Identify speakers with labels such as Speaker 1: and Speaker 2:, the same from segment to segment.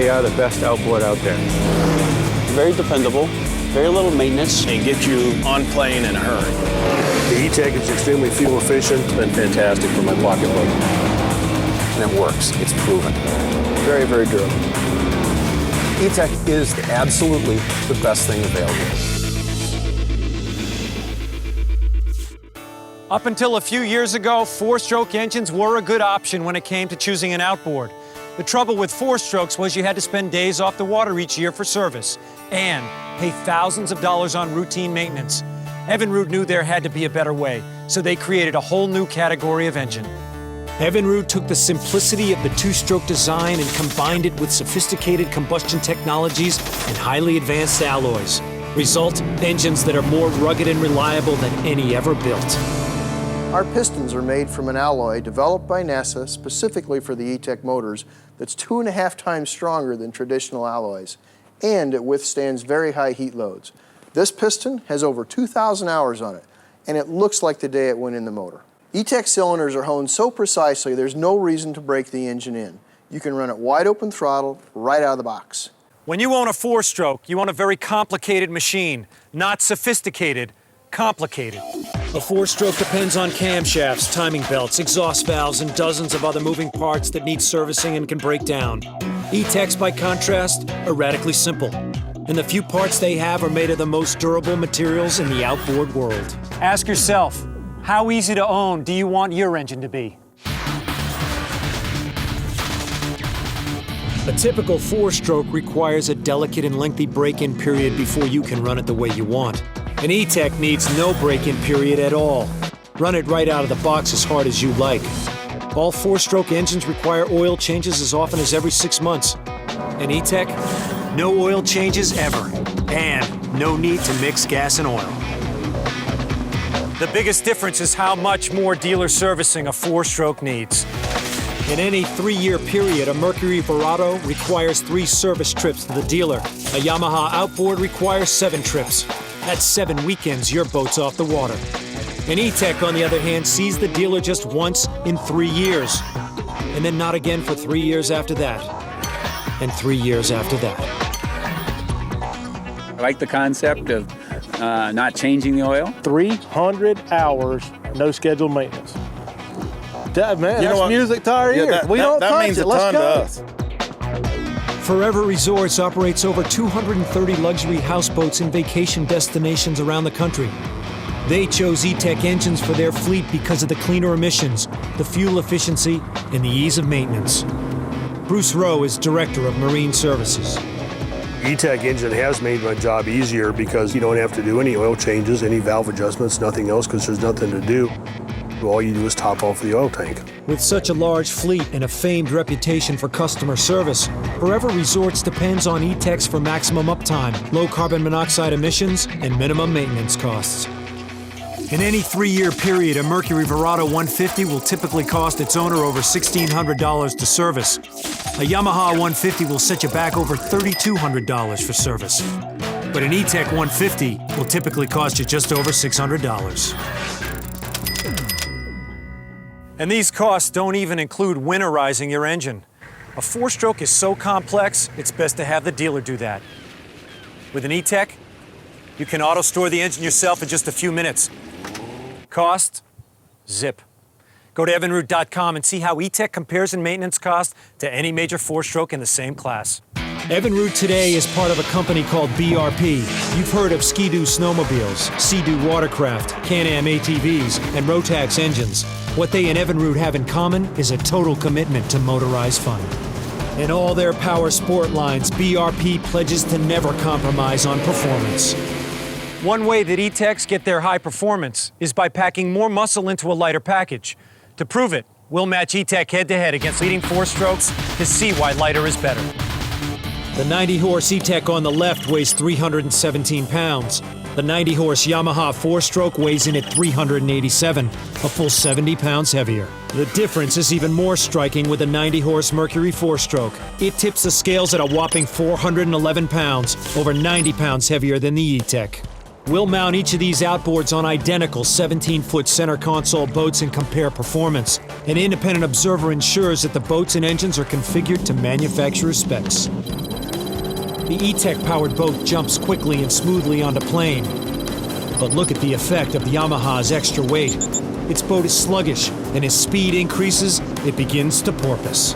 Speaker 1: They are the best outboard out there.
Speaker 2: Very dependable, very little maintenance, and get you on plane in a hurry.
Speaker 3: The E-Tech is extremely fuel efficient.
Speaker 2: It's been fantastic for my pocketbook. And it works. It's proven.
Speaker 3: Very, very durable.
Speaker 4: E-Tech is absolutely the best thing available.
Speaker 5: Up until a few years ago, four-stroke engines were a good option when it came to choosing an outboard. The trouble with four-strokes was you had to spend days off the water each year for service and pay thousands of dollars on routine maintenance. Evinrude knew there had to be a better way, so they created a whole new category of engine. Evinrude took the simplicity of the two-stroke design and combined it with sophisticated combustion technologies and highly advanced alloys. Result, engines that are more rugged and reliable than any ever built.
Speaker 6: Our pistons are made from an alloy developed by NASA specifically for the E-Tech motors that's 2.5 times stronger than traditional alloys, and it withstands very high heat loads. This piston has over 2,000 hours on it, and it looks like the day it went in the motor. E-Tech cylinders are honed so precisely there's no reason to break the engine in. You can run it wide open throttle right out of the box.
Speaker 5: When you own a four-stroke, you own a very complicated machine, not sophisticated, complicated. A four-stroke depends on camshafts, timing belts, exhaust valves, and dozens of other moving parts that need servicing and can break down. E-Techs, by contrast, are radically simple, and the few parts they have are made of the most durable materials in the outboard world. Ask yourself, how easy to own do you want your engine to be? A typical four-stroke requires a delicate and lengthy break-in period before you can run it the way you want. An E-Tech needs no break-in period at all. Run it right out of the box as hard as you like. All four-stroke engines require oil changes as often as every 6 months. An E-Tech, no oil changes ever. And no need to mix gas and oil. The biggest difference is how much more dealer servicing a four-stroke needs. In any 3-year period, a Mercury Verado requires 3 service trips to the dealer. A Yamaha outboard requires 7 trips. That's 7 weekends your boat's off the water. An E-Tech, on the other hand, sees the dealer just once in 3 years. And then not again for 3 years after that. And 3 years after that.
Speaker 1: I like the concept of not changing the oil.
Speaker 7: 300 hours, no scheduled maintenance. Man,
Speaker 8: you know
Speaker 7: that's
Speaker 8: what?
Speaker 7: music to our ears. We don't touch
Speaker 8: means
Speaker 7: it.
Speaker 8: a
Speaker 7: Let's
Speaker 8: ton
Speaker 7: go.
Speaker 8: to us.
Speaker 5: Forever Resorts operates over 230 luxury houseboats in vacation destinations around the country. They chose E-Tech engines for their fleet because of the cleaner emissions, the fuel efficiency, and the ease of maintenance. Bruce Rowe is Director of Marine Services.
Speaker 3: E-Tech engine has made my job easier because you don't have to do any oil changes, any valve adjustments, nothing else, because there's nothing to do. All you do is top off the oil tank.
Speaker 5: With such a large fleet and a famed reputation for customer service, Forever Resorts depends on E-Techs for maximum uptime, low carbon monoxide emissions, and minimum maintenance costs. In any 3-year period, a Mercury Verado 150 will typically cost its owner over $1,600 to service. A Yamaha 150 will set you back over $3,200 for service. But an E-Tech 150 will typically cost you just over $600. And these costs don't even include winterizing your engine. A four-stroke is so complex, it's best to have the dealer do that. With an E-Tech, you can auto-store the engine yourself in just a few minutes. Cost? Zip. Go to Evinrude.com and see how E-Tech compares in maintenance cost to any major four-stroke in the same class. Evinrude today is part of a company called BRP. You've heard of Ski-Doo snowmobiles, Sea-Doo watercraft, Can-Am ATVs, and Rotax engines. What they and Evinrude have in common is a total commitment to motorized fun. In all their power sport lines, BRP pledges to never compromise on performance. One way that E-Techs get their high performance is by packing more muscle into a lighter package. To prove it, we'll match E-Tech head-to-head against leading four-strokes to see why lighter is better. The 90-horse E-Tech on the left weighs 317 pounds. The 90-horse Yamaha four-stroke weighs in at 387, a full 70 pounds heavier. The difference is even more striking with a 90-horse Mercury four-stroke. It tips the scales at a whopping 411 pounds, over 90 pounds heavier than the E-Tech. We'll mount each of these outboards on identical 17-foot center console boats and compare performance. An independent observer ensures that the boats and engines are configured to manufacturer's specs. The E-Tech-powered boat jumps quickly and smoothly onto plane. But look at the effect of Yamaha's extra weight. Its boat is sluggish, and as speed increases, it begins to porpoise.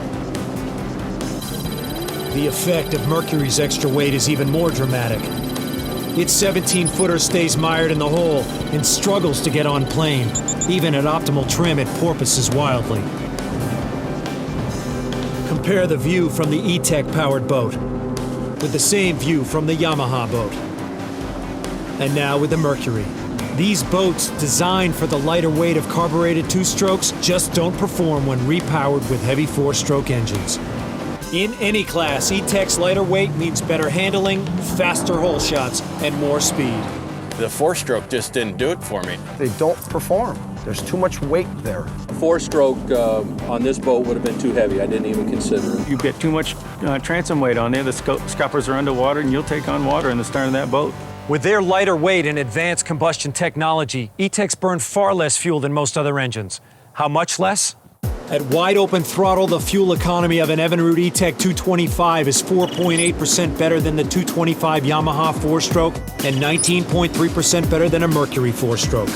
Speaker 5: The effect of Mercury's extra weight is even more dramatic. Its 17-footer stays mired in the hole and struggles to get on plane. Even at optimal trim, it porpoises wildly. Compare the view from the E-Tech-powered boat with the same view from the Yamaha boat. And now with the Mercury. These boats, designed for the lighter weight of carbureted two-strokes, just don't perform when repowered with heavy four-stroke engines. In any class, E-Tech's lighter weight means better handling, faster hole shots, and more speed.
Speaker 2: The four-stroke just didn't do it for me.
Speaker 4: They don't perform. There's too much weight there.
Speaker 8: Four-stroke on this boat would have been too heavy. I didn't even consider it.
Speaker 9: You get too much transom weight on there, the scuppers are underwater, and you'll take on water in the stern of that boat.
Speaker 5: With their lighter weight and advanced combustion technology, E-Techs burn far less fuel than most other engines. How much less? At wide open throttle, the fuel economy of an Evinrude E-Tech 225 is 4.8% better than the 225 Yamaha four-stroke and 19.3% better than a Mercury four-stroke.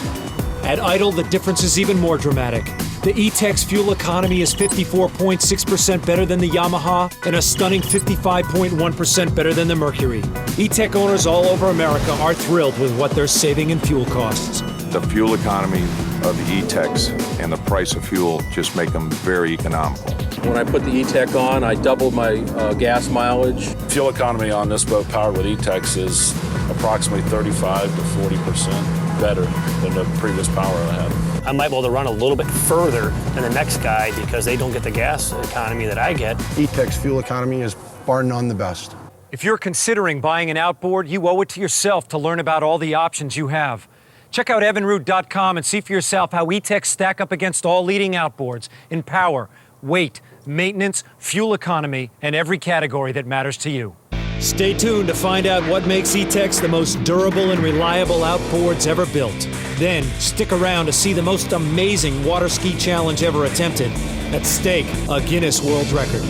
Speaker 5: At idle, the difference is even more dramatic. The E-Tech's fuel economy is 54.6% better than the Yamaha and a stunning 55.1% better than the Mercury. E-Tech owners all over America are thrilled with what they're saving in fuel costs.
Speaker 10: The fuel economy of the E-Techs and the price of fuel just make them very economical.
Speaker 8: When I put the E-Tech on, I doubled my gas mileage.
Speaker 11: Fuel economy on this boat powered with E-Techs is approximately 35 to 40% better than the previous power I had.
Speaker 12: I might be able to run a little bit further than the next guy because they don't get the gas economy that I get.
Speaker 4: E-Tech's fuel economy is bar none the best.
Speaker 5: If you're considering buying an outboard, you owe it to yourself to learn about all the options you have. Check out Evinrude.com and see for yourself how E-Techs stack up against all leading outboards in power, weight, maintenance, fuel economy, and every category that matters to you. Stay tuned to find out what makes E-Techs the most durable and reliable outboards ever built. Then, stick around to see the most amazing water ski challenge ever attempted. At stake, a Guinness World Record.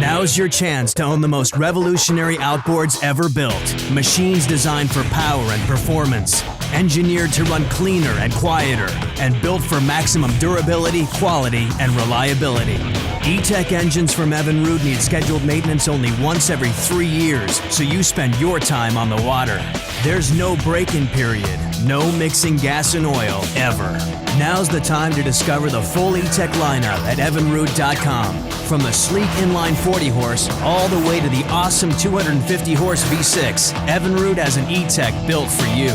Speaker 13: Now's your chance to own the most revolutionary outboards ever built. Machines designed for power and performance, engineered to run cleaner and quieter, and built for maximum durability, quality, and reliability. E-Tech engines from Evinrude need scheduled maintenance only once every 3 years, so you spend your time on the water. There's no break-in period, no mixing gas and oil, ever. Now's the time to discover the full E-Tech lineup at Evinrude.com. From the sleek inline 40-horse all the way to the awesome 250-horse V6, Evinrude has an E-Tech built for you.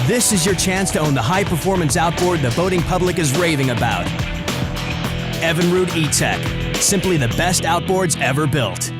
Speaker 13: This is your chance to own the high-performance outboard the boating public is raving about. Evinrude E-Tech, simply the best outboards ever built.